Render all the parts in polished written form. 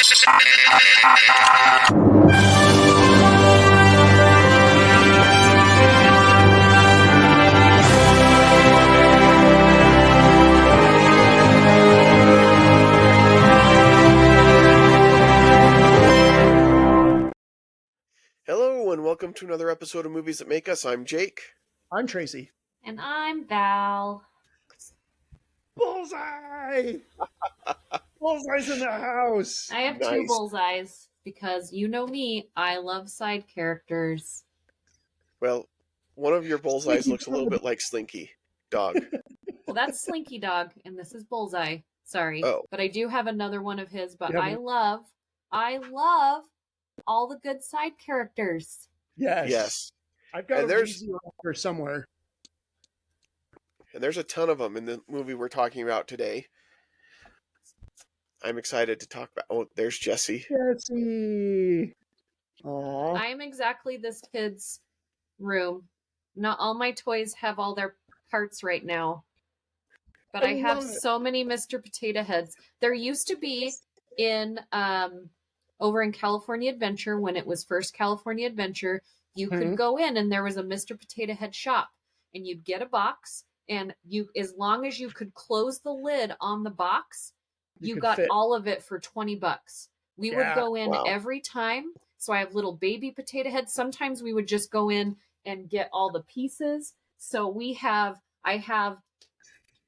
Hello, and welcome to another episode of Movies That Make Us. I'm Jake. I'm Tracy. And I'm Val. Bullseye! Bullseye's in the house! I have two bullseyes because you know me, I love side characters. Well, one of your bullseyes looks a little bit like Slinky Dog. Well, that's Slinky Dog, and this is Bullseye. Sorry. Oh. But I do have another one of his, but Yep. I love all the good side characters. Yes. I've got And a Weezy around here somewhere. And there's a ton of them in the movie we're talking about today. I'm excited to talk about... Oh, there's Jessie. Jessie! Aww. I am exactly this kid's room. Not all my toys have all their parts right now. But I have so many Mr. Potato Heads. There used to be in over in California Adventure, when it was first California Adventure, you could go in and there was a Mr. Potato Head shop, and you'd get a box, and you, as long as you could close the lid on the box, you got all of it for $20. We would go in every time. So I have little baby potato heads. Sometimes we would just go in and get all the pieces. So I have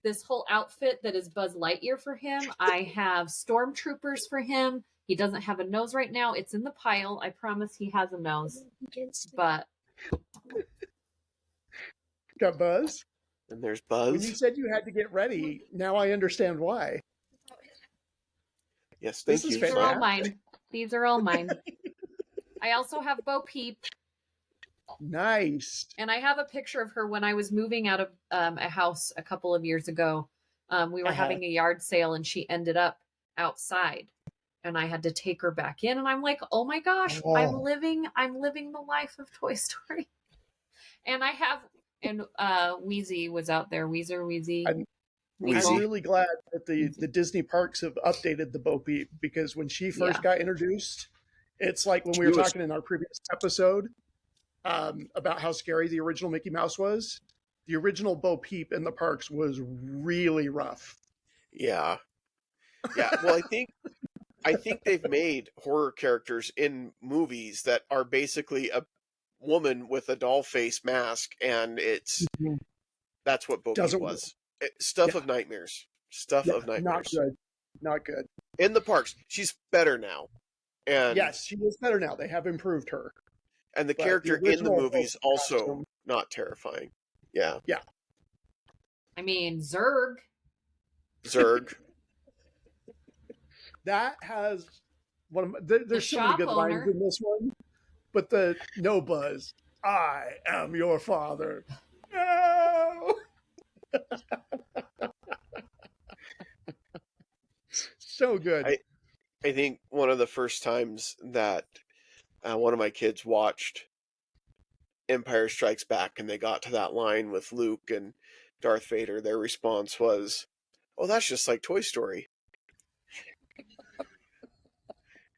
this whole outfit that is Buzz Lightyear for him. I have stormtroopers for him. He doesn't have a nose right now. It's in the pile. I promise he has a nose. But Got Buzz? And there's Buzz. When you said you had to get ready, now I understand why. Yes, thank you. These are all mine. These are all mine. I also have Bo Peep. Nice. And I have a picture of her when I was moving out of a house a couple of years ago. We were having a yard sale, and she ended up outside, and I had to take her back in. And I'm like, oh my gosh, I'm living the life of Toy Story. And I have, and Wheezy was out there. Wheezy. I'm really glad that the Disney parks have updated the Bo Peep, because when she first got introduced, it's like when we were talking in our previous episode about how scary the original Mickey Mouse was. The original Bo Peep in the parks was really rough. Yeah. Well, I think they've made horror characters in movies that are basically a woman with a doll face mask, and that's what Bo Peep was. Stuff of nightmares. Of nightmares. Not good. In the parks, she's better now. And yes, she is better now. They have improved her. And the character in the movies also not terrifying. Yeah. I mean, Zurg. That has one of there's so many good lines in this one. But the no Buzz, I am your father. No. So good. I think one of the first times that one of my kids watched Empire Strikes Back and they got to that line with Luke and Darth Vader, their response was, "Oh, that's just like Toy Story."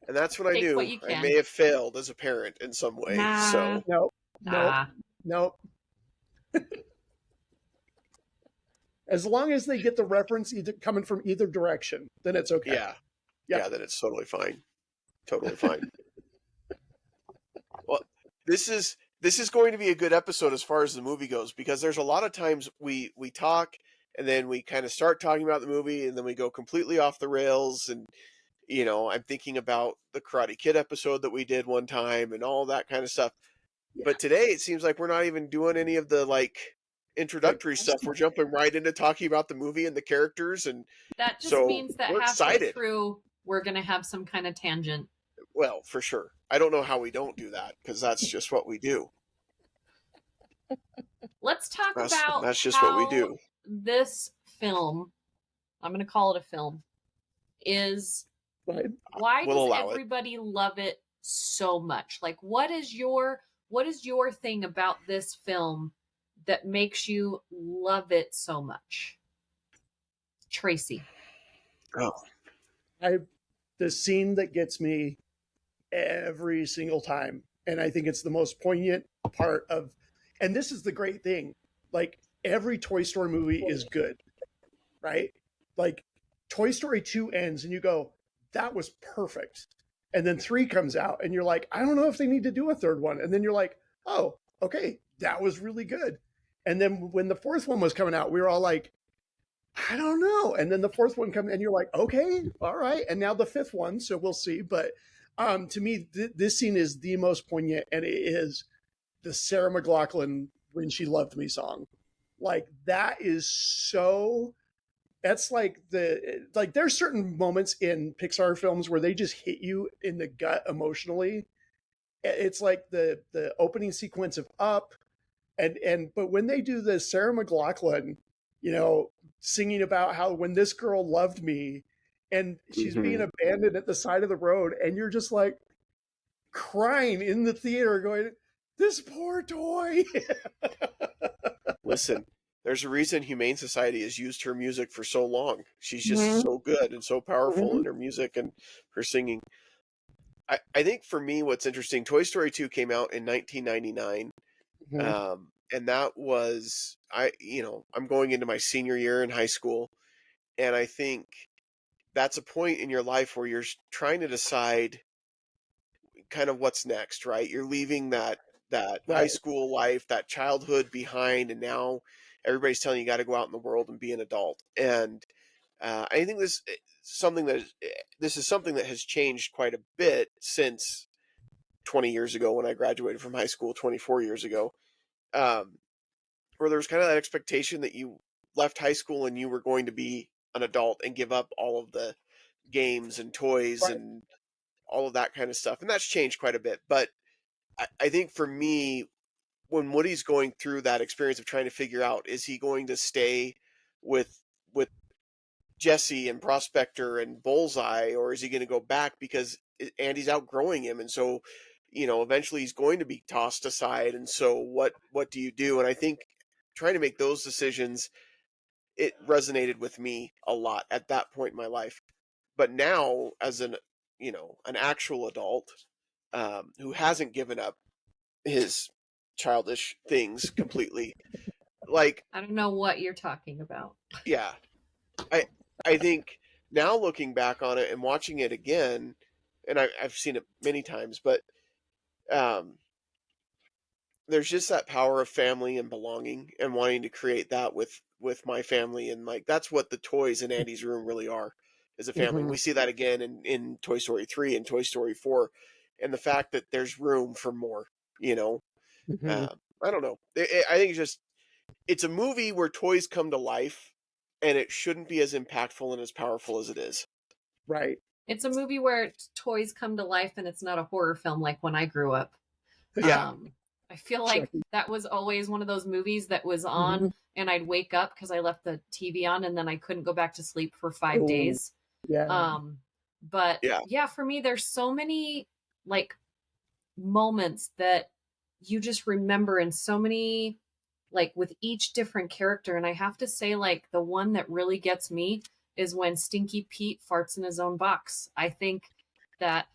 And that's when I knew I may have failed as a parent in some way. Nope. As long as they get the reference either coming from either direction, then it's okay. Yeah, then it's totally fine. Well, this is going to be a good episode as far as the movie goes, because there's a lot of times we talk and then we kind of start talking about the movie and then we go completely off the rails. And I'm thinking about the Karate Kid episode that we did one time and all that kind of stuff. Yeah. But today it seems like we're not even doing any of the introductory stuff. We're jumping right into talking about the movie and the characters, and that just means that halfway through we're going to have some kind of tangent. Well, for sure. I don't know how we don't do that, because that's just what we do. Let's talk about that's just what we do. This film, I'm going to call it a film, is why does everybody love it so much? Like, what is your thing about this film that makes you love it so much? Tracy. Oh. the scene that gets me every single time, and I think it's the most poignant part of, and this is the great thing, like every Toy Story movie is good, right? Like Toy Story 2 ends and you go, that was perfect. And then 3 comes out and you're like, I don't know if they need to do a third one. And then you're like, oh, okay, that was really good. And then when the 4th one was coming out, we were all like, I don't know. And then the 4th one comes and you're like, okay, all right. And now the 5th one, so we'll see. But to me, this scene is the most poignant, and it is the Sarah McLachlan "When She Loved Me" song. Like that is so. That's like there's certain moments in Pixar films where they just hit you in the gut emotionally. It's like the opening sequence of Up, but when they do the Sarah McLachlan, singing about how when this girl loved me, and she's being abandoned at the side of the road, and you're just like crying in the theater going, this poor toy. Listen, there's a reason Humane Society has used her music for so long. She's just so good and so powerful in her music and her singing. I think for me, what's interesting, Toy Story 2 came out in 1999. And that was, I'm going into my senior year in high school. And I think that's a point in your life where you're trying to decide kind of what's next, right? You're leaving that high school life, that childhood behind, and now everybody's telling you got to go out in the world and be an adult. And I think this is something that has changed quite a bit since 20 years ago when I graduated from high school, 24 years ago, where there was kind of that expectation that you left high school and you were going to be an adult and give up all of the games and toys and all of that kind of stuff. And that's changed quite a bit. But I think for me, when Woody's going through that experience of trying to figure out, is he going to stay with Jesse and Prospector and Bullseye, or is he going to go back because Andy's outgrowing him? And so, eventually he's going to be tossed aside. And so what do you do? And I think trying to make those decisions, it resonated with me a lot at that point in my life. But now, as an actual adult who hasn't given up his childish things completely, like, I don't know what you're talking about. Yeah, I think now looking back on it and watching it again, and I've seen it many times, but there's just that power of family and belonging and wanting to create that with my family. And like, that's what the toys in Andy's room really are, is a family. We see that again in Toy Story 3 and Toy Story 4, and the fact that there's room for more, I don't know. I think it's a movie where toys come to life, and it shouldn't be as impactful and as powerful as it is. Right. It's a movie where toys come to life, and it's not a horror film like when I grew up. Yeah. I feel like that was always one of those movies that was on, and I'd wake up because I left the TV on, and then I couldn't go back to sleep for 5 days. Yeah. But yeah, for me, there's so many like moments that you just remember, and so many like with each different character. And I have to say, like, the one that really gets me is when Stinky Pete farts in his own box. I think that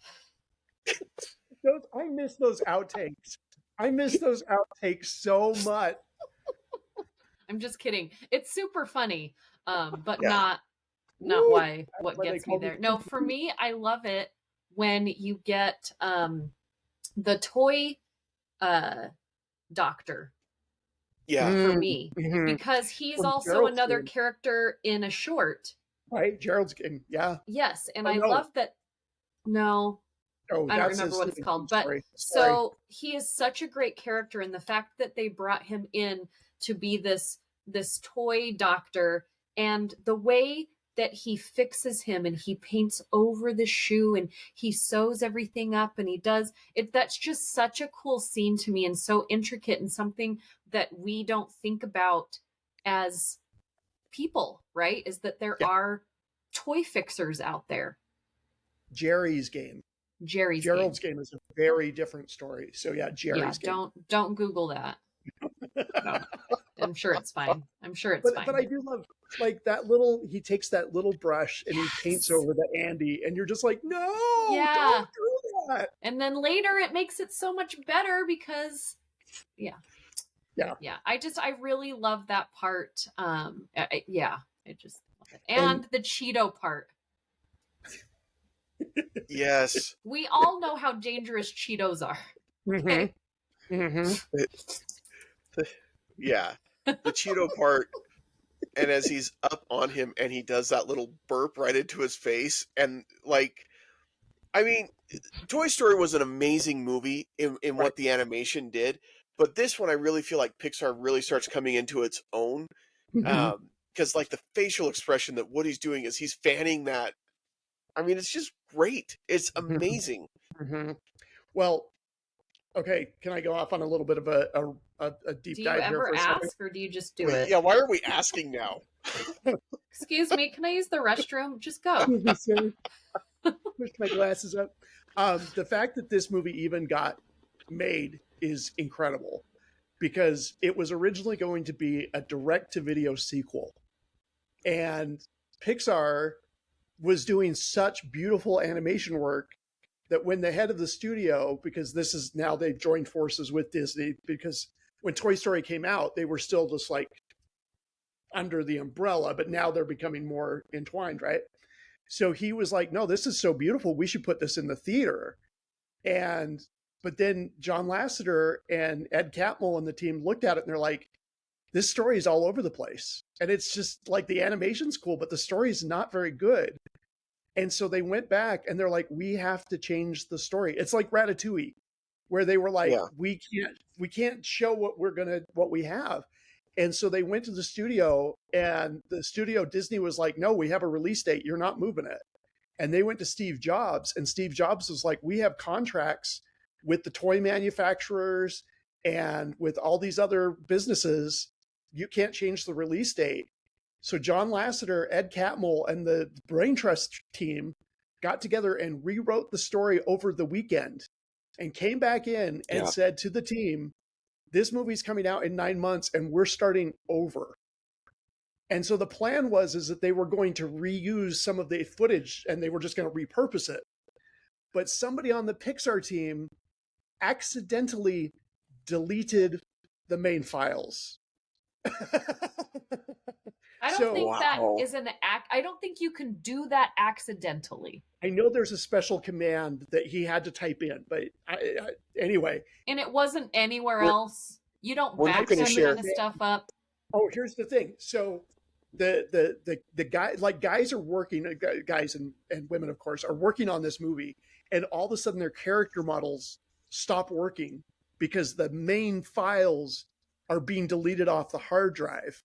I miss those outtakes. I miss those outtakes so much. I'm just kidding. It's super funny, but not what gets me there. No, for me, I love it when you get the toy doctor. Yeah, for me, because he's From also Gerald's another game. character in a short. Right, Gerald's game. Yeah. Yes, and I no. love that. No, Oh, I don't remember what it's called, but so he is such a great character, and the fact that they brought him in to be this toy doctor, and the way that he fixes him and he paints over the shoe and he sews everything up and he does it, that's just such a cool scene to me, and so intricate, and something that we don't think about as people, right? Is that there are toy fixers out there. Jerry's game. Gerald's game is a very different story. So yeah, Jerry's game. Don't Google that. No. I'm sure it's fine. But I do love like that little. He takes that little brush and he paints over the Andy, and you're just like, no, don't do that. And then later it makes it so much better because, yeah. I really love that part. I just love it, and the Cheeto part. Yes. We all know how dangerous Cheetos are. Okay? Yeah. The Cheeto part, and as he's up on him and he does that little burp right into his face, and like, I mean, Toy Story was an amazing movie in what the animation did, but this one I really feel like Pixar really starts coming into its own, because like the facial expression that Woody's doing as he's fanning that, I mean, it's just great. It's amazing. Well, okay, can I go off on a little bit of a deep dive here? Do you ever ask, or do you just do it? Yeah, why are we asking now? Excuse me, can I use the restroom? Just go. Push my glasses up. The fact that this movie even got made is incredible, because it was originally going to be a direct-to-video sequel. And Pixar was doing such beautiful animation work that when the head of the studio, because this is now they've joined forces with Disney, because when Toy Story came out, they were still just like under the umbrella, but now they're becoming more entwined, right? So he was like, no, this is so beautiful. We should put this in the theater. But then John Lasseter and Ed Catmull and the team looked at it and they're like, this story is all over the place. And it's just like the animation's cool, but the story is not very good. And so they went back and they're like, we have to change the story. It's like Ratatouille, where they were like, we can't show what we have. And so they went to the studio, and the studio, Disney, was like, no, we have a release date. You're not moving it. And they went to Steve Jobs, and Steve Jobs was like, we have contracts with the toy manufacturers and with all these other businesses. You can't change the release date. So John Lasseter, Ed Catmull, and the Brain Trust team got together and rewrote the story over the weekend and came back in and said to the team, this movie's coming out in 9 months and we're starting over. And so the plan is that they were going to reuse some of the footage and they were just going to repurpose it. But somebody on the Pixar team accidentally deleted the main files. I don't think that is an act. I don't think you can do that accidentally. I know there's a special command that he had to type in, but anyway. And it wasn't anywhere else. You don't back that kind of stuff up. Oh, here's the thing. So the guy, like guys are working, guys and women, of course, are working on this movie, and all of a sudden their character models stop working because the main files are being deleted off the hard drive.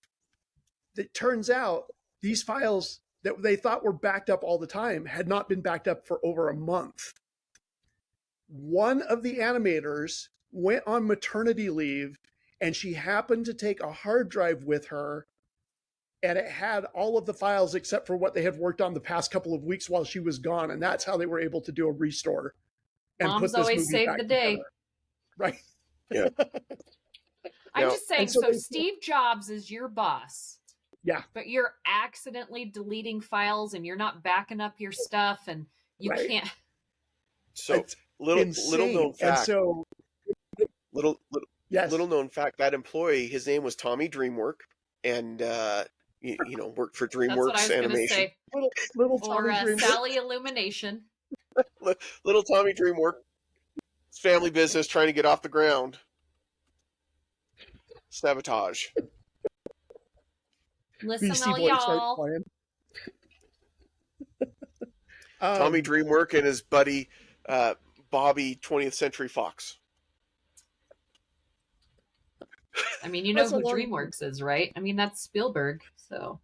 It turns out these files that they thought were backed up all the time had not been backed up for over a month. One of the animators went on maternity leave, and she happened to take a hard drive with her, and it had all of the files except for what they had worked on the past couple of weeks while she was gone, and that's how they were able to do a restore. And Mom's always saved the day. Together. Right. Yeah. I'm just saying, so Steve Jobs is your boss. Yeah. But you're accidentally deleting files and you're not backing up your stuff and you can't. So little known fact. And so little known fact, that employee, his name was Tommy Dreamwork, and worked for DreamWorks Animation. Little Tommy Dreamwork. Sally Illumination. Little Tommy Dreamwork. It's family business trying to get off the ground. Sabotage. Listen, all y'all. Tommy Dreamwork and his buddy Bobby 20th Century Fox. I mean, you know who DreamWorks is, right? I mean, that's Spielberg. So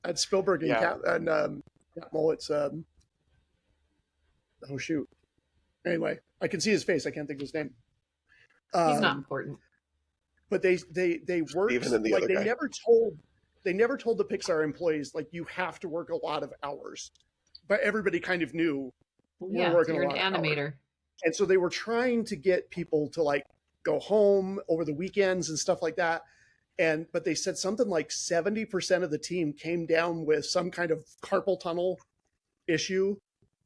that's Spielberg and Catmull. It's oh shoot. Anyway, I can see his face. I can't think of his name. He's not important. But they worked like they never told the Pixar employees like you have to work a lot of hours. But everybody kind of knew we're working a lot of animator. Hours. And so they were trying to get people to like go home over the weekends and stuff like that. But they said something like 70% of the team came down with some kind of carpal tunnel issue.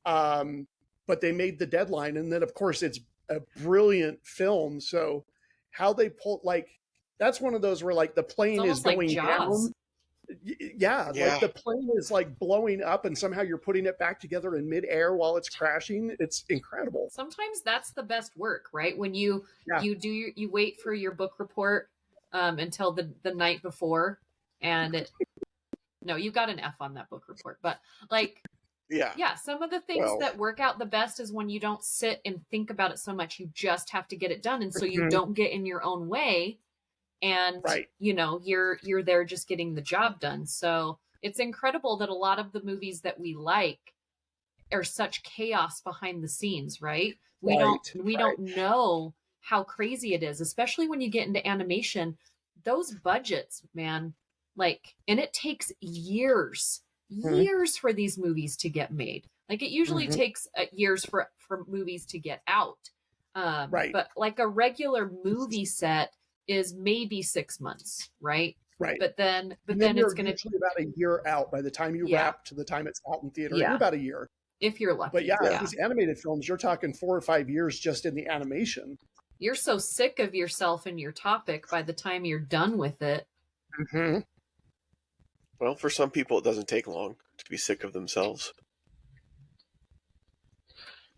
But they made the deadline. And then, of course, it's a brilliant film. So how they pull, like, that's one of those where, like, the plane is going down. Yeah, like the plane is like blowing up and somehow you're putting it back together in midair while it's crashing. It's incredible. Sometimes that's the best work, right? When you wait for your book report until the night before, and you got an F on that book report, but like some of the things that work out the best is when you don't sit and think about it so much. You just have to get it done, and so you don't get in your own way. And you're there just getting the job done. So it's incredible that a lot of the movies that we like are such chaos behind the scenes, right? We don't know how crazy it is, especially when you get into animation. Those budgets, man, like, and it takes years for these movies to get made. Like, it usually takes years for movies to get out. But like a regular movie set is maybe 6 months, right? Right. But then it's going to be about a year out by the time you wrap to the time it's out in theater. You're about a year. If you're lucky. But these animated films, you're talking 4 or 5 years just in the animation. You're so sick of yourself and your topic by the time you're done with it. Mm-hmm. Well, for some people, it doesn't take long to be sick of themselves.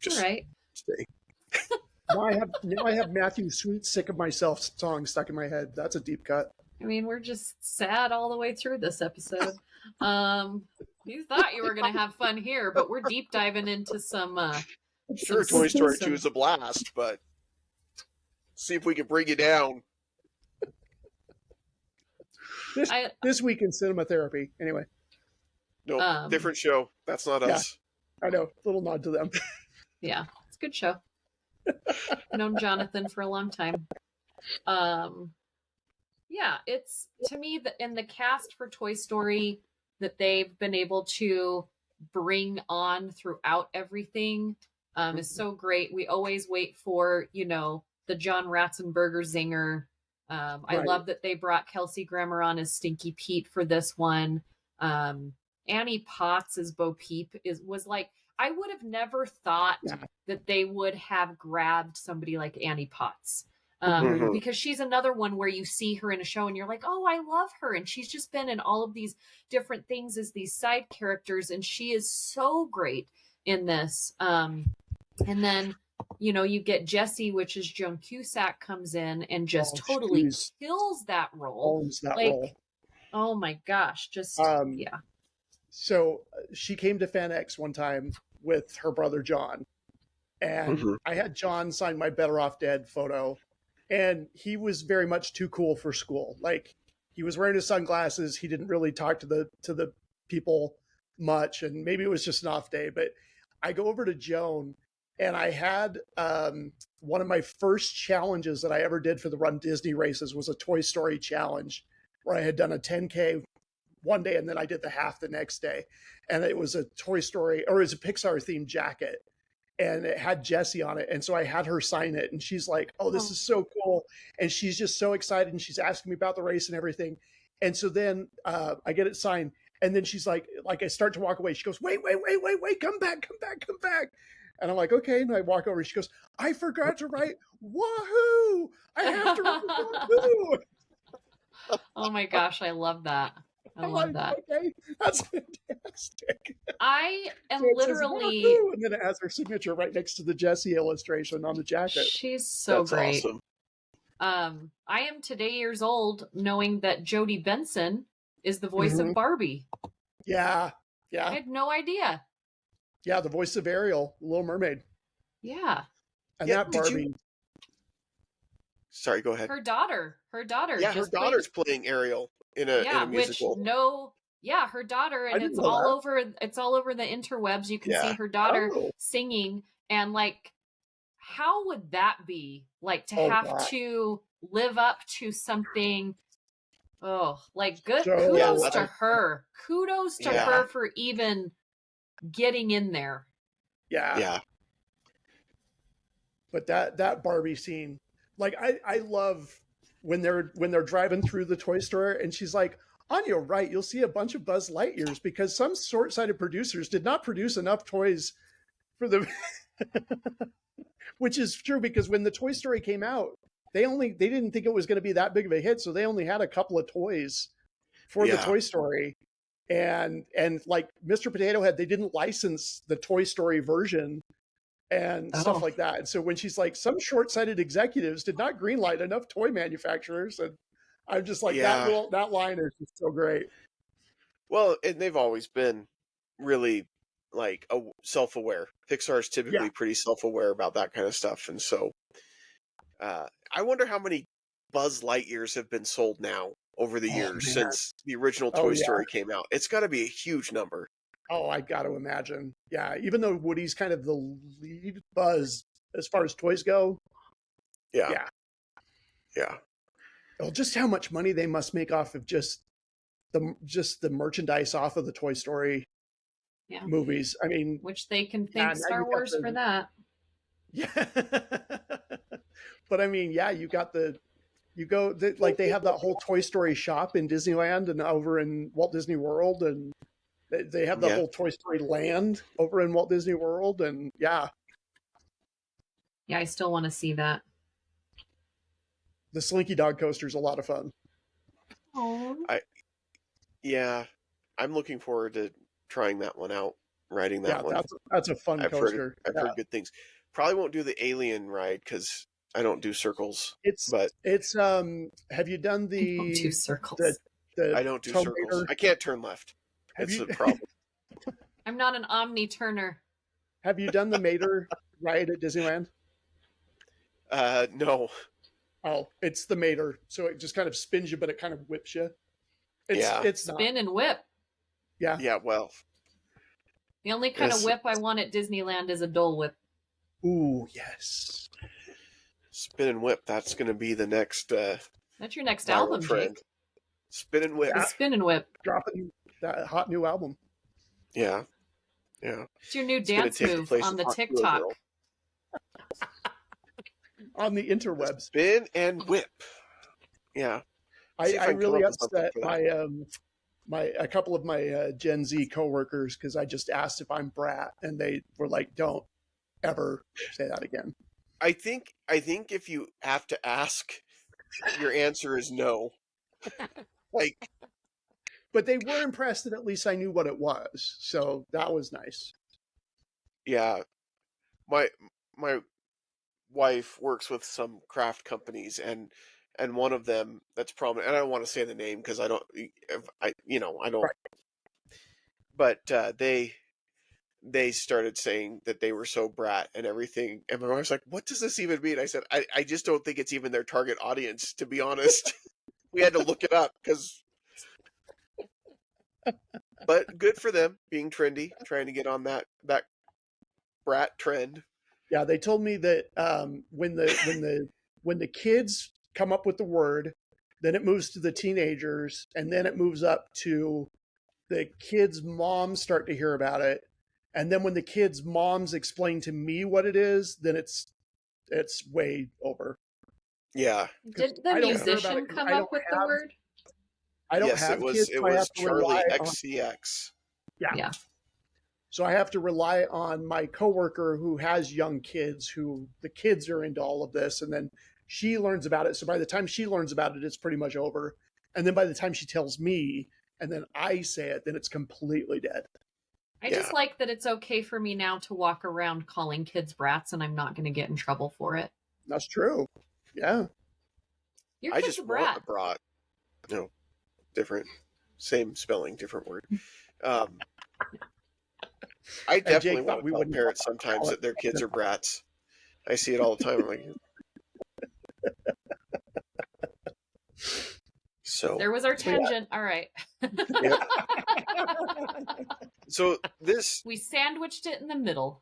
Just right. Stay. Now I have Matthew Sweet's "Sick of Myself" song stuck in my head. That's a deep cut. I mean, we're just sad all the way through this episode. You thought you were going to have fun here, but we're deep diving into some. I'm sure Toy Story 2 is a blast, but see if we can bring you down. This week in cinema therapy. Anyway. No, different show. That's not us. I know. Little nod to them. Yeah, it's a good show. Known Jonathan for a long time. It's, to me, in the cast for Toy Story that they've been able to bring on throughout everything is so great. We always wait for, the John Ratzenberger zinger. I love that they brought Kelsey Grammer on as Stinky Pete for this one. Annie Potts as Bo Peep was like, I would have never thought that they would have grabbed somebody like Annie Potts. Because she's another one where you see her in a show and you're like, oh, I love her. And she's just been in all of these different things as these side characters. And she is so great in this. And then, you get Jessie, which is Joan Cusack, comes in and just totally kills that role. Role. Oh my gosh. Just, So she came to FanX one time with her brother John, and I had John sign my Better Off Dead photo, and he was very much too cool for school. Like, he was wearing his sunglasses. He didn't really talk to the people much, and maybe it was just an off day. But I go over to Joan, and I had one of my first challenges that I ever did for the Run Disney races was a Toy Story challenge, where I had done a 10K one day and then I did the half the next day, and it was a Toy Story, or it was a Pixar themed jacket, and it had Jessie on it. And so I had her sign it, and she's like, oh, this is so cool. And she's just so excited, and she's asking me about the race and everything. And so then I get it signed, and then she's like I start to walk away. She goes, wait, come back. And I'm like, okay. And I walk over, she goes, I forgot to write wahoo. I have to write wahoo. Oh my gosh, I love that. I love that. Okay, that's fantastic. I am literally, and then it has her signature right next to the Jessie illustration on the jacket. She's so great. Awesome. I am today years old knowing that Jodie Benson is the voice of Barbie. Yeah. I had no idea. Yeah, the voice of Ariel, Little Mermaid. Yeah. And that Barbie. Sorry, go ahead. Her daughter. Yeah, her daughter's playing Ariel in a musical. Her daughter, and it's all over the interwebs. You can see her daughter singing, and like, how would that be like to have to live up to something? Oh, like kudos to her. Kudos to her for even getting in there. Yeah. But that Barbie scene, like I love when they're driving through the toy store, and she's like, on your right, you'll see a bunch of Buzz Lightyears because some short-sighted producers did not produce enough toys for the which is true, because when the Toy Story came out, they didn't think it was going to be that big of a hit, so they only had a couple of toys for the Toy Story. And like Mr. Potato Head, they didn't license the Toy Story version and stuff like that. And so when she's like, some short-sighted executives did not greenlight enough toy manufacturers, and I'm just like, that line is just so great. Well, and they've always been really like self-aware. Pixar is typically pretty self-aware about that kind of stuff, and so I wonder how many Buzz Lightyears have been sold now over the years since the original Toy Story came out. It's got to be a huge number. Oh, I got to imagine. Yeah, even though Woody's kind of the lead Buzz as far as toys go. Yeah. Well, just how much money they must make off of just the merchandise off of the Toy Story movies. I mean, which they can thank Star Wars for that. Yeah. But I mean, you got like they have that whole Toy Story shop in Disneyland and over in Walt Disney World, and they have the whole Toy Story land over in Walt Disney World, and I still want to see that. The Slinky Dog coaster is a lot of fun. Oh. I'm looking forward to trying that one out, riding that one. That's a fun coaster. I've heard good things. Probably won't do the alien ride because I don't do circles. Have you done the? I don't do circles. I don't do circles. I can't turn left. That's the problem. I'm not an omni-turner. Have you done the Mater ride at Disneyland? No. Oh, it's the Mater. So it just kind of spins you, but it kind of whips you. It's spin and whip. Yeah. Yeah, well. The only kind of whip I want at Disneyland is a Dole Whip. Ooh, yes. Spin and whip. That's going to be the next. That's your next album, trend. Jake. Spin and whip. The Spin and Whip. Dropping that hot new album. Yeah. It's your new dance move on the TikTok. On the interwebs. Spin and whip. Yeah. I really upset a couple of my Gen Z coworkers because I just asked if I'm Brat, and they were like, "Don't ever say that again." I think if you have to ask, your answer is no. But they were impressed that at least I knew what it was, so that was nice. Yeah, my wife works with some craft companies, and one of them that's prominent, and I don't want to say the name because I don't. Right. But they started saying that they were so brat and everything, and my wife's like, "What does this even mean?" I said, "I just don't think it's even their target audience, to be honest." We had to look it up because. But good for them being trendy, trying to get on that brat trend. Yeah, they told me that when the kids come up with the word, then it moves to the teenagers, and then it moves up to the kids' moms start to hear about it, and then when the kids' moms explain to me what it is, then it's way over. Yeah. Did the musician come up with the word? I don't have kids. It was Charlie XCX. Yeah. So I have to rely on my coworker who has young kids, who the kids are into all of this, and then she learns about it. So by the time she learns about it, it's pretty much over. And then by the time she tells me, and then I say it, then it's completely dead. I just like that it's okay for me now to walk around calling kids brats, and I'm not going to get in trouble for it. That's true. Yeah. Your kid's a brat. Want a brat. No. Different. Same spelling, different word. I definitely want to tell parents sometimes that their kids are brats. I see it all the time. I'm like, so there was our tangent. All right. Yep. So we sandwiched it in the middle.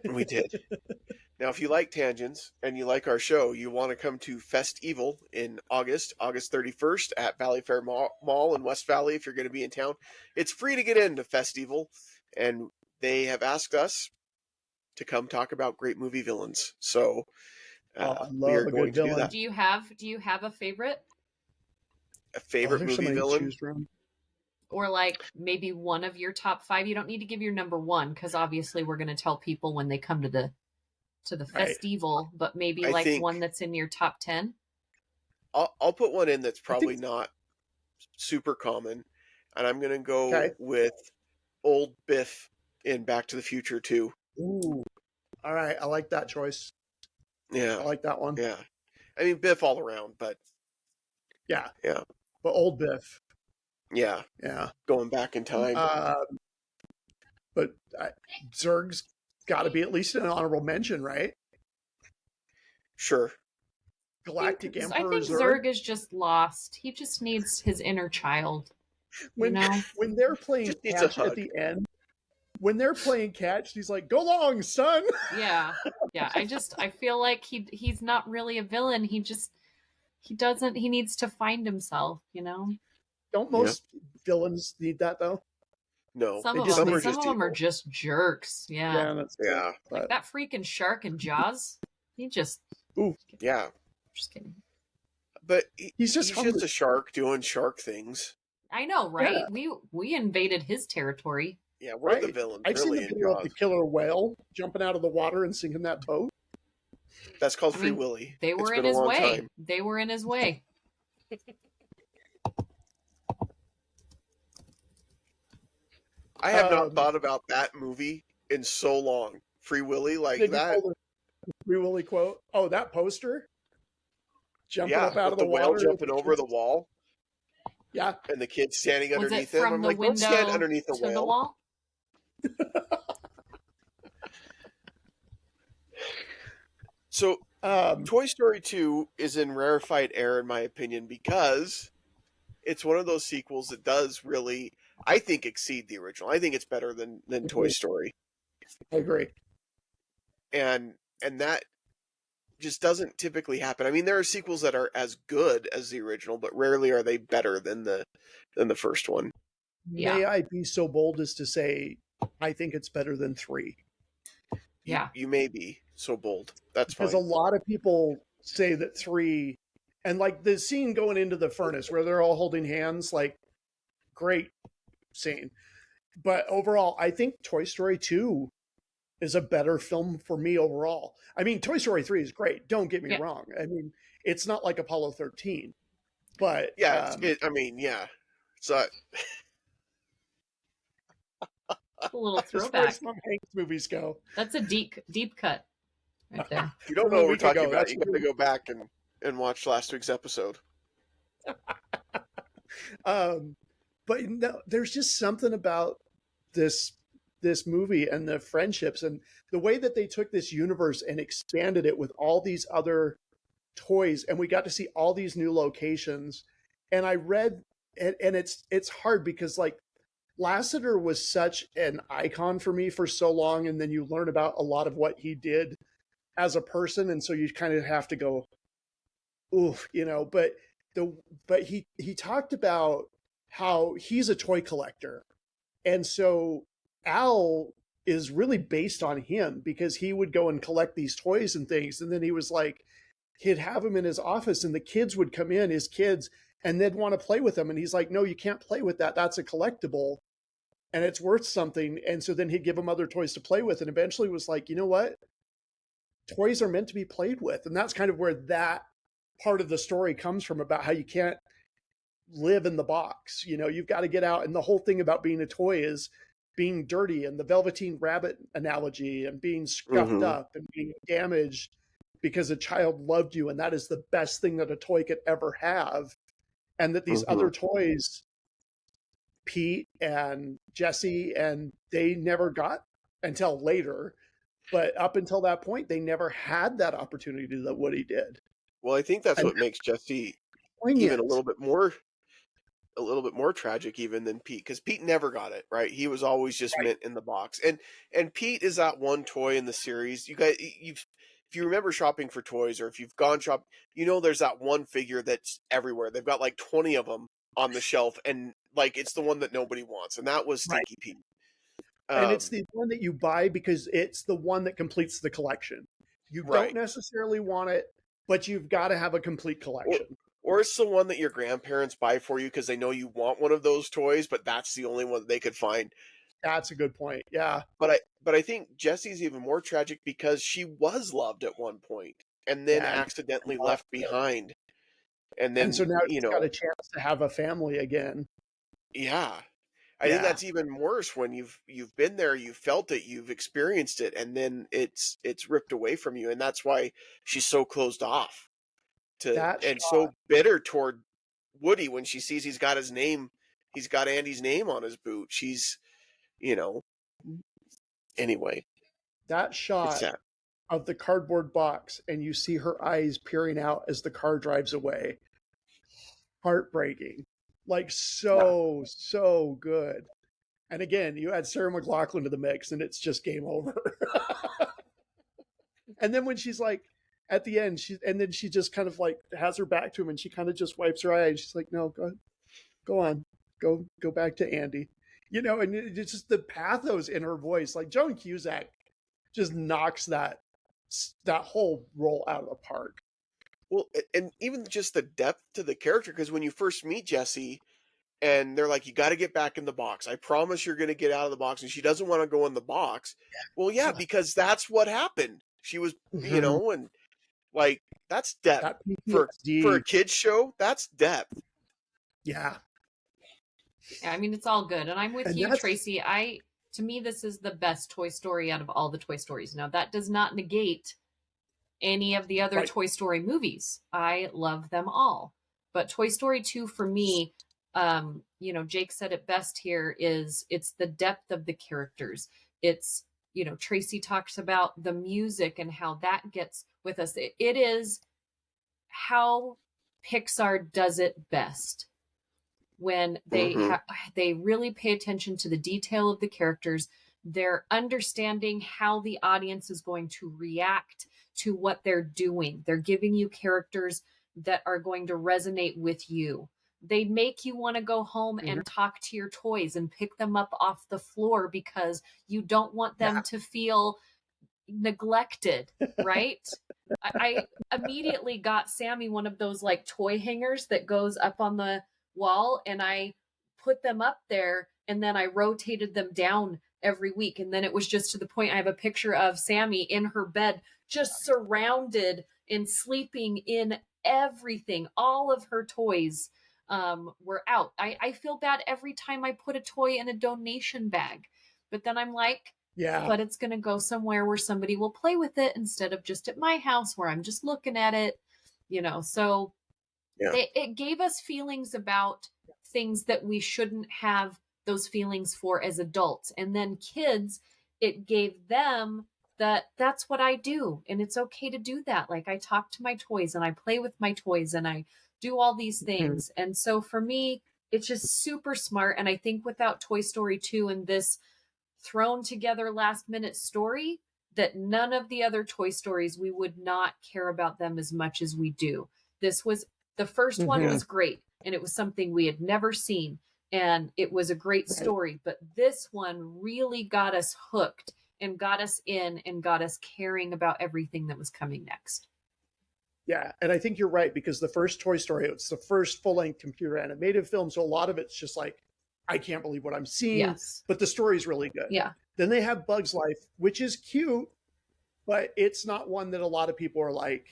We did. Now, if you like tangents and you like our show, you want to come to FestEvil in August 31st at Valley Fair Mall in West Valley if you're going to be in town. It's free to get into FestEvil, and they have asked us to come talk about great movie villains. So I we are love a going good to do villain. that. Do you have a favorite? A favorite there's so movie many to villain? choose from. Or like maybe one of your top 5? You don't need to give your number 1 because obviously we're going to tell people when they come to the Right. FestEvil, but maybe I like think one that's in your top 10. I'll put one in that's probably think- not super common, and I'm going to go Okay. with old Biff in Back to the Future 2. Ooh. All right. I like that choice. Yeah. I like that one. Yeah. I mean, Biff all around, but Yeah. yeah. But old Biff. Yeah. Yeah. Going back in time. But Zurg's got to be at least an honorable mention, right? Sure. Galactic I Emperor think Zurg is just lost. He just needs his inner child. When they're playing Just needs a catch at hug. the end, when they're playing catch, he's like, "Go long, son." Yeah. I feel like he's not really a villain. He needs to find himself, Don't most villains need that though? No. Some of just them, need- some of them are just jerks. Yeah. that's Yeah. Like that freaking shark in Jaws. He just. Yeah. Just kidding. But he's just hungry. a shark doing shark things. I know, right? Yeah. We invaded his territory. Yeah, we're the villains. I've seen really, the video of the killer whale jumping out of the water and sinking that boat. That's called Free Willy. They were in his way. They were in his way. I have not thought about that movie in so long. Free Willy, like that. Free Willy quote. Oh, that poster? Jumping up out of the the whale water. jumping over the wall. Yeah. And the kid standing Was underneath it him. from I'm the like, window don't stand underneath the to whale. the wall? So, Toy Story 2 is in rarefied air, in my opinion, because it's one of those sequels that does really, I think, exceed the original. I think it's better than Toy Story. I agree. And that just doesn't typically happen. I mean, there are sequels that are as good as the original, but rarely are they better than the first one. Yeah. May I be so bold as to say I think it's better than 3? Yeah. You may be so bold. That's fine. Because a lot of people say that 3, and like the scene going into the furnace where they're all holding hands, like, great scene. But overall, I think Toy Story 2 is a better film for me overall. I mean, Toy Story 3 is great. Don't get me wrong. I mean, it's not like Apollo 13, but yeah, it's not. A little as far throwback. as Tom Hanks movies go, That's a deep cut right there. If you don't know what we're talking about, That's you got to go back and watch last week's episode. But no, there's just something about this movie and the friendships and the way that they took this universe and expanded it with all these other toys, and we got to see all these new locations. And I read, and it's hard because like Lasseter was such an icon for me for so long, and then you learn about a lot of what he did as a person, and so you kind of have to go, oof, but he talked about how he's a toy collector, and so Al is really based on him because he would go and collect these toys and things, and then he was like, he'd have him in his office and the kids would come in, his kids, and they'd want to play with him, and he's like, no, you can't play with that, that's a collectible and it's worth something. And so then he'd give them other toys to play with, and eventually was like, you know what, toys are meant to be played with. And that's kind of where that part of the story comes from, about how you can't live in the box, you've got to get out. And the whole thing about being a toy is being dirty, and the Velveteen Rabbit analogy, and being scuffed up and being damaged because a child loved you, and that is the best thing that a toy could ever have. And that these other toys, Pete and Jesse, and they never got until later, but up until that point they never had that opportunity that Woody did. Well, I think that's what makes Jesse even a little bit more tragic even than Pete, because Pete never got it right. He was always just meant in the box, and Pete is that one toy in the series. You guys, if you remember shopping for toys, or if you've gone shop, there's that one figure that's everywhere. They've got like 20 of them on the shelf, and like it's the one that nobody wants, and that was Stinky Pete. And it's the one that you buy because it's the one that completes the collection. You don't Right. necessarily want it, but you've got to have a complete collection. Or it's the one that your grandparents buy for you because they know you want one of those toys, but that's the only one that they could find. That's a good point. Yeah. But I think Jessie's even more tragic because she was loved at one point and then Yeah. accidentally left behind. And And so then, now she's got a chance to have a family again. yeah. I think that's even worse when you've been there, you've felt it, you've experienced it, and then it's ripped away from you. And that's why she's so closed off and so bitter toward Woody when she sees he's got Andy's name on his boot. She's, anyway. That shot of the cardboard box and you see her eyes peering out as the car drives away. Heartbreaking. Like so good. And again, you add Sarah McLachlan to the mix and it's just game over. And then when she's like, at the end, then she just kind of like has her back to him and she kind of just wipes her eye and she's like, no, go on. Go back to Andy. And it's just the pathos in her voice. Like Joan Cusack just knocks that whole role out of the park. Well, and even just the depth to the character, because when you first meet Jessie and they're like, you got to get back in the box. I promise you're going to get out of the box. And she doesn't want to go in the box. Well, yeah, because that's what happened. She was, and like, that's depth. For a kid's show, that's depth. Yeah. Yeah, I mean, it's all good. And I'm with you, Tracy. To me, this is the best Toy Story out of all the Toy Stories. Now, that does not negate any of the other Toy Story movies. I love them all. But Toy Story 2, for me, Jake said it best here, it's the depth of the characters. It's, Tracy talks about the music and how that gets with us. It is how Pixar does it best. When they really pay attention to the detail of the characters, they're understanding how the audience is going to react to what they're doing. They're giving you characters that are going to resonate with you. They make you want to go home and talk to your toys and pick them up off the floor because you don't want them to feel neglected, right? I immediately got Sammy one of those like toy hangers that goes up on the wall, and I put them up there and then I rotated them down every week. And then it was just to the point I have a picture of Sammy in her bed, just surrounded and sleeping in everything. All of her toys were out. I feel bad every time I put a toy in a donation bag, but then I'm like, but it's going to go somewhere where somebody will play with it instead of just at my house where I'm just looking at it, so it gave us feelings about things that we shouldn't have those feelings for as adults. And then kids, it gave them that's what I do. And it's okay to do that. Like I talk to my toys and I play with my toys and I do all these things. And so for me, it's just super smart. And I think without Toy Story 2 and this thrown together last minute story, that none of the other Toy Stories, we would not care about them as much as we do. The first one was great, and it was something we had never seen, and it was a great story. But this one really got us hooked and got us in and got us caring about everything that was coming next. Yeah, and I think you're right, because the first Toy Story, it's the first full-length computer animated film, so a lot of it's just like, I can't believe what I'm seeing, but the story's really good. Yeah. Then they have Bug's Life, which is cute, but it's not one that a lot of people are like,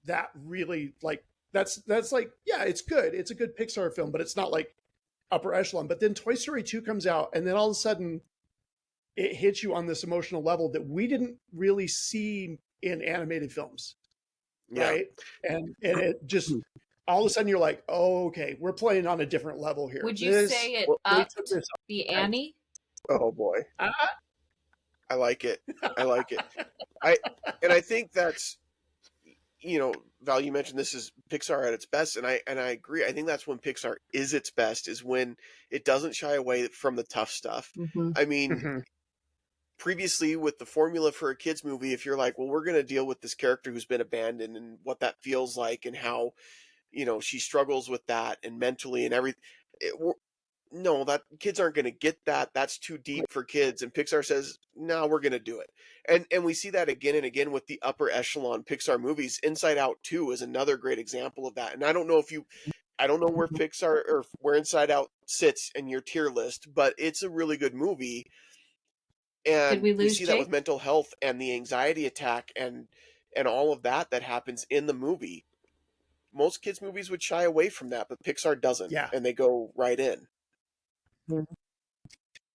that really, like, that's like, yeah, it's good. It's a good Pixar film, but it's not like upper echelon. But then Toy Story 2 comes out, and then all of a sudden it hits you on this emotional level that we didn't really see in animated films. Right. And it just, all of a sudden you're like, oh, okay, we're playing on a different level here. Would you say it upped the Annie? Oh boy. I like it. I think that's, Val, you mentioned this is Pixar at its best, and I agree. I think that's when Pixar is its best, is when it doesn't shy away from the tough stuff. I mean, previously with the formula for a kids movie, if you're like, well, we're going to deal with this character who's been abandoned and what that feels like and how, she struggles with that and mentally and everything. no, that kids aren't going to get that. That's too deep for kids. And Pixar says, no, we're going to do it. And we see that again and again with the upper echelon Pixar movies. Inside Out 2 is another great example of that. And I don't know where Pixar or where Inside Out sits in your tier list, but it's a really good movie. And we see that with mental health and the anxiety attack and all of that happens in the movie. Most kids' movies would shy away from that, but Pixar doesn't. Yeah. And they go right in.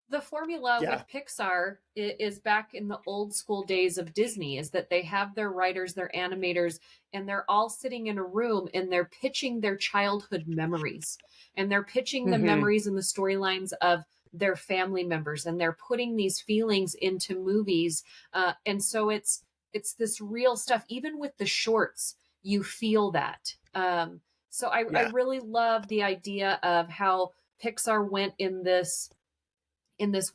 The formula with Pixar is back in the old school days of Disney, is that they have their writers, their animators, and they're all sitting in a room and they're pitching their childhood memories. And they're pitching the memories and the storylines of their family members. And they're putting these feelings into movies. And so it's this real stuff. Even with the shorts, you feel that. So I really love the idea of how Pixar went in this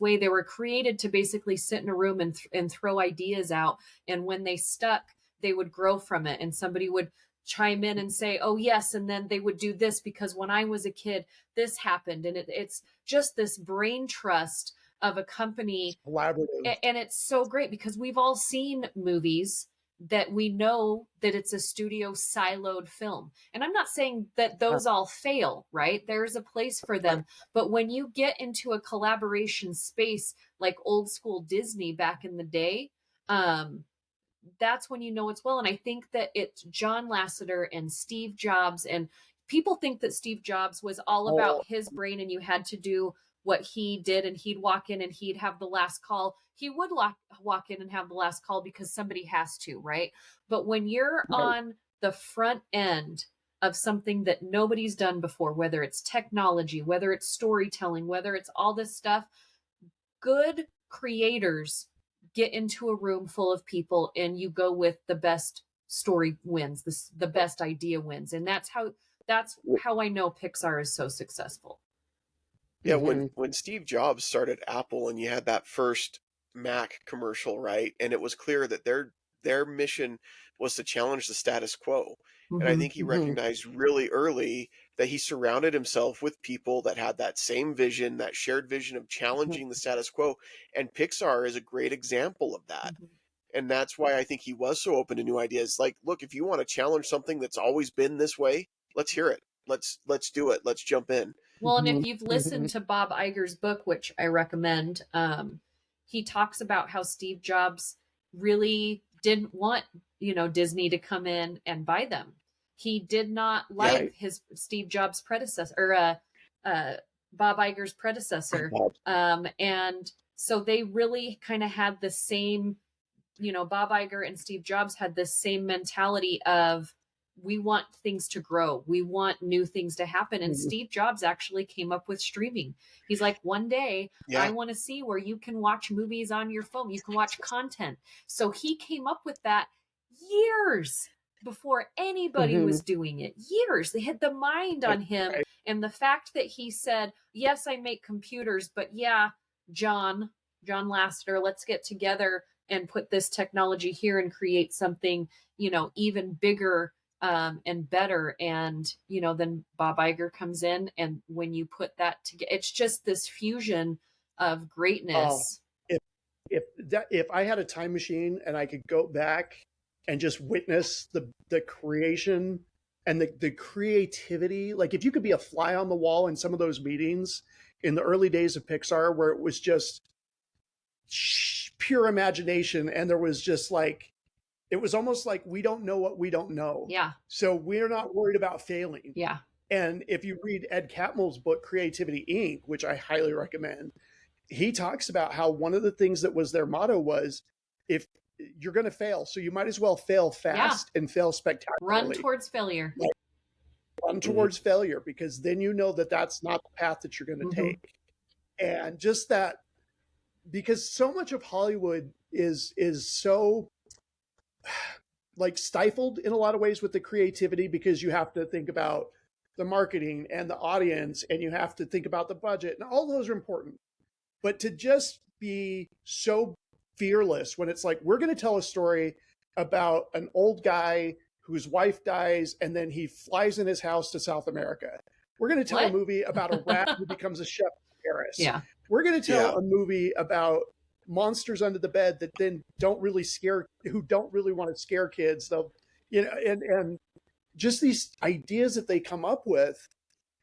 way. They were created to basically sit in a room and throw ideas out. And when they stuck, they would grow from it. And somebody would chime in and say, oh, yes. And then they would do this because when I was a kid, this happened. And it's just this brain trust of a company. Collaborative. And it's so great because we've all seen movies that we know that it's a studio siloed film. And I'm not saying that those all fail, right? There's a place for them. But when you get into a collaboration space like old school Disney back in the day, that's when you know it's well. And I think that it's John Lasseter and Steve Jobs. And people think that Steve Jobs was all about his brain and you had to do what he did and he'd walk in and he'd have the last call. He would walk in and have the last call because somebody has to, right? But when you're on the front end of something that nobody's done before, whether it's technology, whether it's storytelling, whether it's all this stuff, good creators get into a room full of people and you go with the best story wins, the best idea wins. And that's how I know Pixar is so successful. Yeah, when Steve Jobs started Apple and you had that first Mac commercial, right? And it was clear that their mission was to challenge the status quo. And I think he recognized really early that he surrounded himself with people that had that same vision, that shared vision of challenging the status quo. And Pixar is a great example of that. And that's why I think he was so open to new ideas. Like, look, if you want to challenge something that's always been this way, let's hear it. Let's do it. Let's jump in. Well, and if you've listened to Bob Iger's book, which I recommend, he talks about how Steve Jobs really didn't want, Disney to come in and buy them. He did not like his Steve Jobs predecessor or Bob Iger's predecessor. And so they really kind of had the same, Bob Iger and Steve Jobs had this same mentality of, we want things to grow. We want new things to happen. And Steve Jobs actually came up with streaming. He's like, one day I want to see where you can watch movies on your phone. You can watch content. So he came up with that years before anybody was doing it. Years. They had the mind on him. And the fact that he said, yes, I make computers, but yeah, John Lasseter, let's get together and put this technology here and create something, even bigger and better. And, then Bob Iger comes in. And when you put that together, it's just this fusion of greatness. If I had a time machine and I could go back and just witness the creation and the creativity, like if you could be a fly on the wall in some of those meetings in the early days of Pixar, where it was just pure imagination. And there was just it was almost like we don't know what we don't know. Yeah. So we're not worried about failing. Yeah. And if you read Ed Catmull's book, Creativity Inc., which I highly recommend, he talks about how one of the things that was their motto was, if you're going to fail, so you might as well fail fast and fail spectacularly. Run towards failure. Run towards failure, because then you know that that's not the path that you're going to take. And just that, because so much of Hollywood is so stifled in a lot of ways with the creativity, because you have to think about the marketing and the audience, and you have to think about the budget, and all those are important. But to just be so fearless when it's like, we're going to tell a story about an old guy whose wife dies and then he flies in his house to South America. We're going to tell What? a movie about a rat who becomes a chef in Paris. Yeah. We're going to tell a movie about monsters under the bed that then don't really want to scare kids. They'll, and just these ideas that they come up with.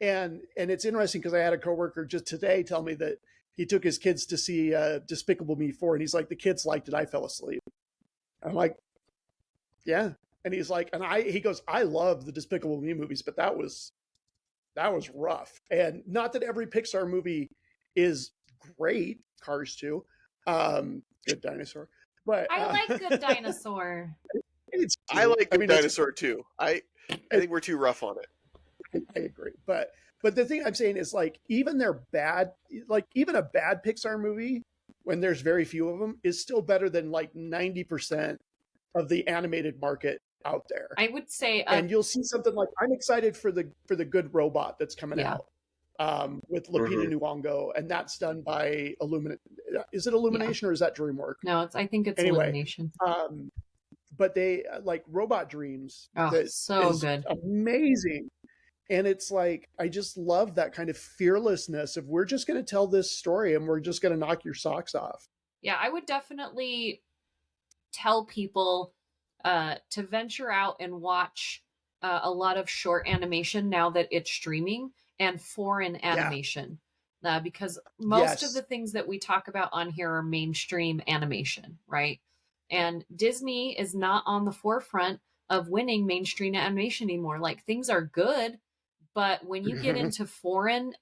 And it's interesting because I had a coworker just today tell me that he took his kids to see Despicable Me 4, and he's like, the kids liked it. I fell asleep. I'm like, yeah. And he's like, he goes, I love the Despicable Me movies, but that was rough. And not that every Pixar movie is great. Cars 2, Good Dinosaur, but I like Good Dinosaur. I like Good Dinosaur too. I think we're too rough on it. I agree, but the thing I'm saying is, like, even a bad Pixar movie, when there's very few of them, is still better than like 90% of the animated market out there. I would say, and you'll see something like, I'm excited for the Good Robot that's coming out with Lupita Nyong'o, and that's done by Illumination. Is it Illumination or is that DreamWorks? No, I think it's Illumination. But they like Robot Dreams. Oh, so good, amazing. And it's like, I just love that kind of fearlessness of, we're just going to tell this story and we're just going to knock your socks off. Yeah, I would definitely tell people to venture out and watch a lot of short animation now that it's streaming, and foreign animation. Because most of the things that we talk about on here are mainstream animation, right? And Disney is not on the forefront of winning mainstream animation anymore. Like, things are good, but when you get into foreign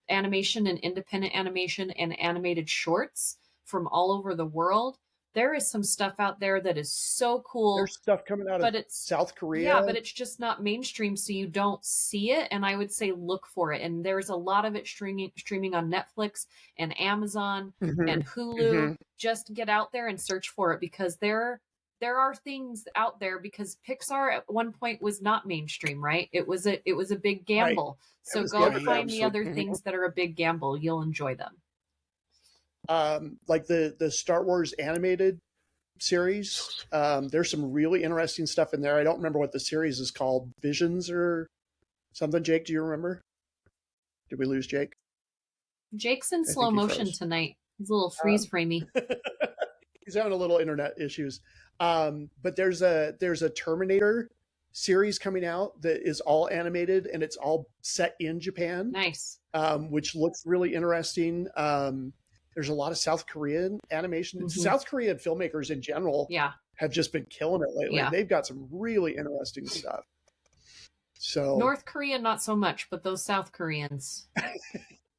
animation and independent animation and animated shorts from all over the world, there is some stuff out there that is so cool. There's stuff coming out of South Korea. Yeah, but it's just not mainstream, so you don't see it. And I would say look for it. And there's a lot of it streaming on Netflix and Amazon and Hulu. Just get out there and search for it, because there are things out there, because Pixar at one point was not mainstream, right? It was a big gamble. Right. So go find the other things that are a big gamble. You'll enjoy them. Like the Star Wars animated series. There's some really interesting stuff in there. I don't remember what the series is called. Visions or something. Jake, do you remember? Did we lose Jake? Jake's in slow motion tonight. He's a little freeze framey. He's having a little internet issues. But there's a Terminator series coming out that is all animated, and it's all set in Japan. Nice. Which looks really interesting. There's a lot of South Korean animation. South Korean filmmakers in general have just been killing it lately. They've got some really interesting stuff. So North Korea, not so much, but those South Koreans.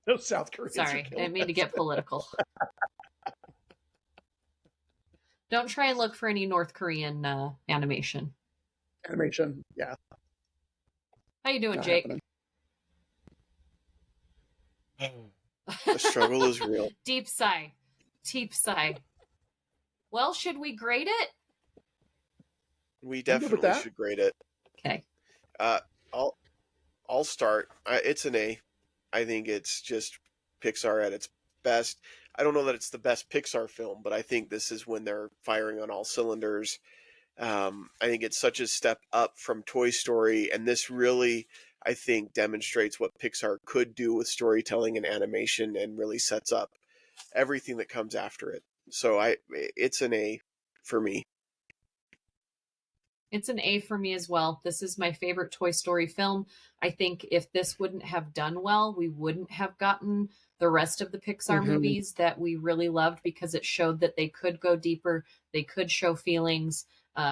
Those South Koreans. Sorry, I didn't mean to get political. Don't try and look for any North Korean animation. Yeah. How you doing, Jake? The struggle is real. Deep sigh. Well, should we grade it? We definitely should grade it. Okay. I'll start. It's an A. I think it's just Pixar at its best. I don't know that it's the best Pixar film, but I think this is when they're firing on all cylinders. I think it's such a step up from Toy Story, and this really, I think, demonstrates what Pixar could do with storytelling and animation, and really sets up everything that comes after it. So it's an A for me. It's an A for me as well. This is my favorite Toy Story film. I think if this wouldn't have done well, we wouldn't have gotten the rest of the Pixar movies that we really loved, because it showed that they could go deeper. They could show feelings.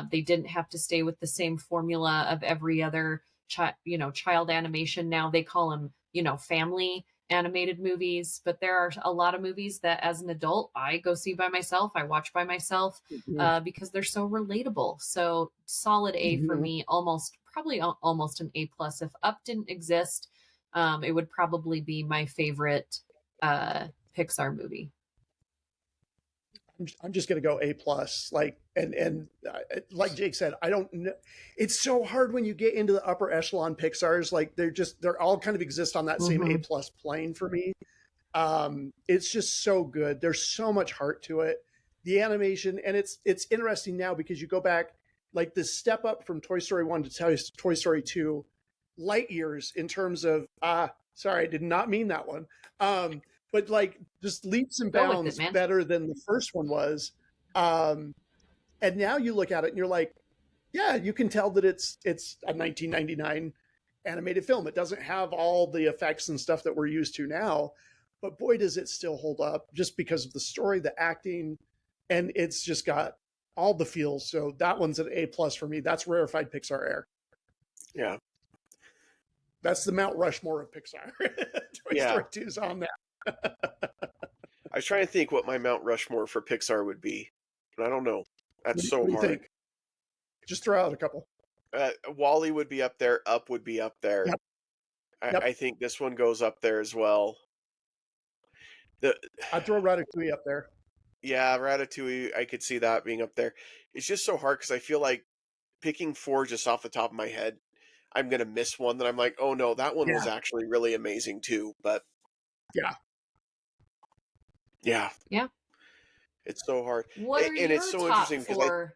They didn't have to stay with the same formula of every other child animation. Now they call them, family animated movies, but there are a lot of movies that as an adult I go see by myself, I watch by myself, because they're so relatable. So solid A for me, probably almost an A+. If Up didn't exist, it would probably be my favorite Pixar movie. I'm just going to go A+. Like, and like Jake said, I don't know. It's so hard when you get into the upper echelon Pixars. Like, they're all kind of exist on that same A+ plane for me. It's just so good. There's so much heart to it. The animation, and it's interesting now because you go back, like the step up from Toy Story 1 to Toy Story 2, light years in terms of sorry, I did not mean that one. But like just leaps and bounds better than the first one was. And now you look at it and you're like, yeah, you can tell that it's a 1999 animated film. It doesn't have all the effects and stuff that we're used to now, but boy, does it still hold up just because of the story, the acting, and it's just got all the feels. So that one's an A+ for me. That's rarefied Pixar air. Yeah. That's the Mount Rushmore of Pixar. Toy Story 2 is on that. I was trying to think what my Mount Rushmore for Pixar would be, but I don't know. That's so hard. Think? Just throw out a couple. WALL-E would be up there. Up would be up there. Yep. I think this one goes up there as well. I'd throw Ratatouille up there. Yeah, Ratatouille, I could see that being up there. It's just so hard because I feel like picking 4 just off the top of my head, I'm going to miss one that I'm like, oh no, that one was actually really amazing too. But yeah. It's so hard. What are your it's so top interesting for?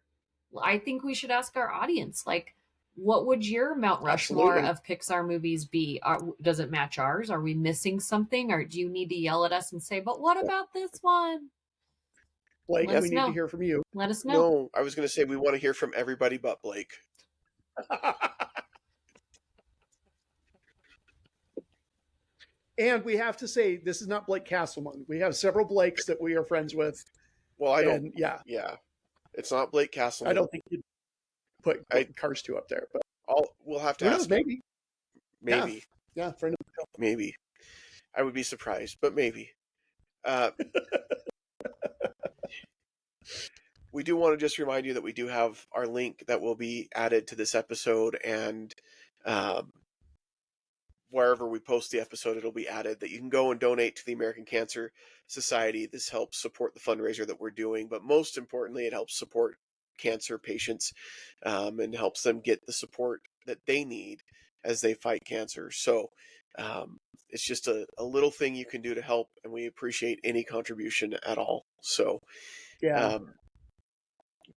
I think we should ask our audience, like, what would your Mount Rushmore of Pixar movies be? Does it match ours? Are we missing something? Or do you need to yell at us and say, but what about this one? Blake, we need to hear from you. Let us know. No, I was going to say we want to hear from everybody but Blake. And we have to say, this is not Blake Castleman. We have several Blakes that we are friends with. Well, I don't. Yeah. It's not Blake Castleman. I don't think you'd put Cars 2 up there, but we'll have to ask. Maybe. Yeah, friend of the show. Maybe. I would be surprised, but maybe. We do want to just remind you that we do have our link that will be added to this episode, and wherever we post the episode, it'll be added, that you can go and donate to the American Cancer Society. This helps support the fundraiser that we're doing, but most importantly, it helps support cancer patients and helps them get the support that they need as they fight cancer. So it's just a little thing you can do to help, and we appreciate any contribution at all. So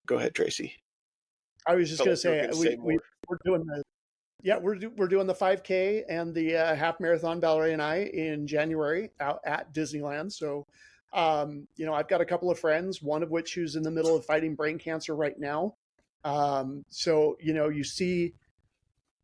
go ahead, Tracy. I was just going to say, we're doing we're doing the 5K and the half marathon, Valerie and I, in January out at Disneyland. So, I've got a couple of friends, one of which who's in the middle of fighting brain cancer right now. So, you see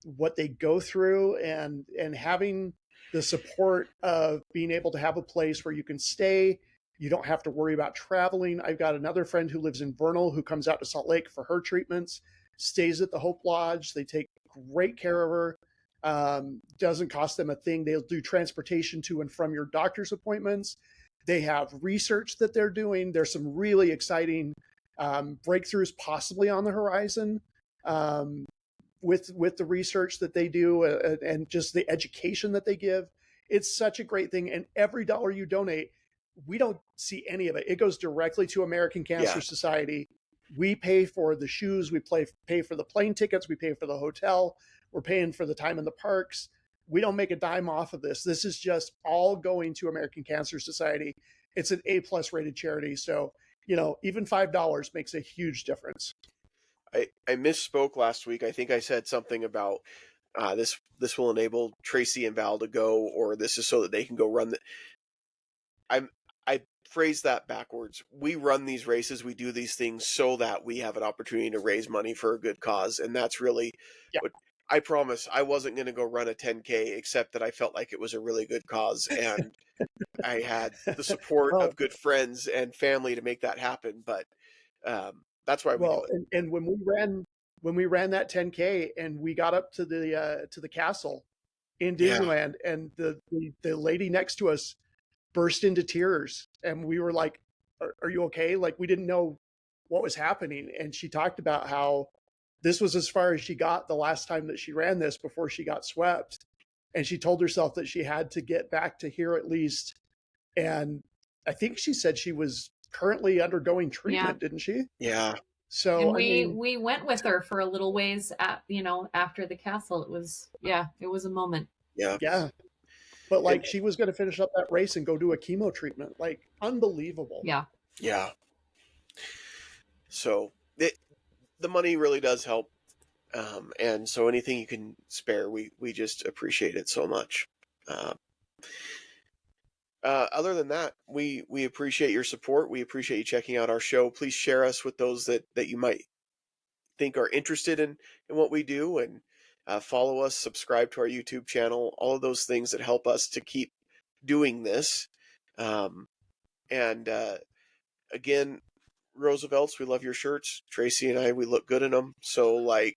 what they go through, and having the support of being able to have a place where you can stay. You don't have to worry about traveling. I've got another friend who lives in Vernal who comes out to Salt Lake for her treatments, stays at the Hope Lodge. They take great care of her. Doesn't cost them a thing. They'll do transportation to and from your doctor's appointments. They have research that they're doing. There's some really exciting breakthroughs possibly on the horizon with the research that they do and just the education that they give. It's such a great thing. And every dollar you donate, we don't see any of it. It goes directly to American Cancer Society. We pay for the shoes. We pay for the plane tickets. We pay for the hotel. We're paying for the time in the parks. We don't make a dime off of this. This is just all going to American Cancer Society. It's an A+ rated charity. So, even $5 makes a huge difference. I misspoke last week. I think I said something about this will enable Tracy and Val to go, or this is so that they can go run I phrased that backwards. We run these races, we do these things so that we have an opportunity to raise money for a good cause, and that's really what I promise. I wasn't going to go run a 10K, except that I felt like it was a really good cause, and I had the support of good friends and family to make that happen. But that's why we do it. And when we ran that 10K and we got up to the castle in Disneyland, and the lady next to us burst into tears, and we were like, are you okay? Like, we didn't know what was happening. And she talked about how this was as far as she got the last time that she ran this before she got swept. And she told herself that she had to get back to here at least. And I think she said she was currently undergoing treatment, didn't she? Yeah. So and we went with her for a little ways after the castle. It was a moment. Yeah. But like, she was going to finish up that race and go do a chemo treatment. Like, unbelievable. Yeah. So the money really does help And so anything you can spare, we just appreciate it so much. Other than that, we appreciate your support. We appreciate you checking out our show. Please share us with those that you might think are interested in what we do, and follow us, subscribe to our YouTube channel, all of those things that help us to keep doing this. And again, Roosevelt's, we love your shirts. Tracy and I, we look good in them. So, like,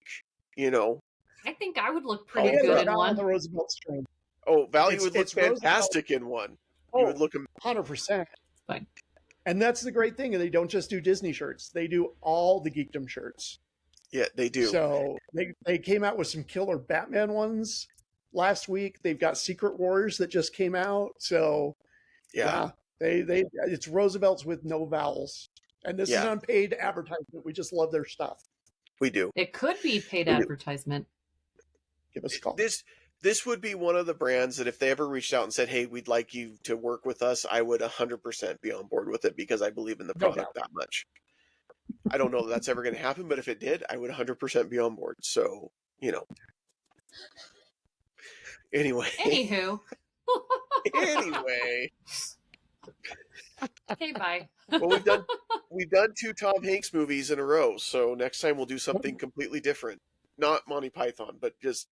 you know, I think I would look pretty good in one. The Roosevelt strain. Oh, Valley would look fantastic in one. You would look 100%. Fine. And that's the great thing. And they don't just do Disney shirts; they do all the geekdom shirts. Yeah, they do. So they came out with some killer Batman ones last week. They've got Secret Warriors that just came out. So yeah, it's Roosevelt's with no vowels. And this is unpaid advertisement. We just love their stuff. We do. It could be paid advertisement. Give us a call. This would be one of the brands that if they ever reached out and said, hey, we'd like you to work with us, I would 100% be on board with it because I believe in the product that much. I don't know that that's ever going to happen, but if it did, I would 100% be on board. So, you know. Anyway. Anywho. Anyway. Okay, bye. Well, we've done 2 Tom Hanks movies in a row, so next time we'll do something completely different. Not Monty Python, but just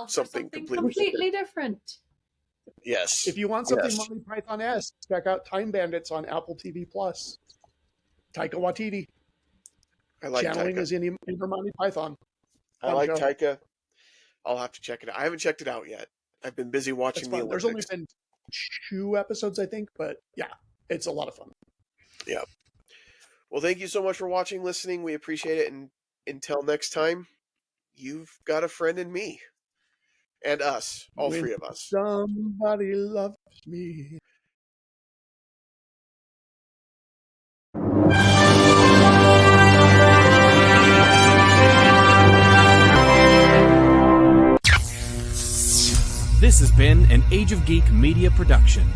something completely different. Yes. If you want something Monty Python-esque, check out Time Bandits on Apple TV Plus. Taika Waititi. I like channeling Taika. His inner Monty Python. I like Taika. I'll have to check it out. I haven't checked it out yet. I've been busy watching the Olympics. There's only been 2 episodes, I think, but yeah, it's a lot of fun. Yeah. Well, thank you so much for watching, listening. We appreciate it. And until next time, you've got a friend in me. And us. All 3 of us. Somebody loves me. This has been an Age of Geek media production.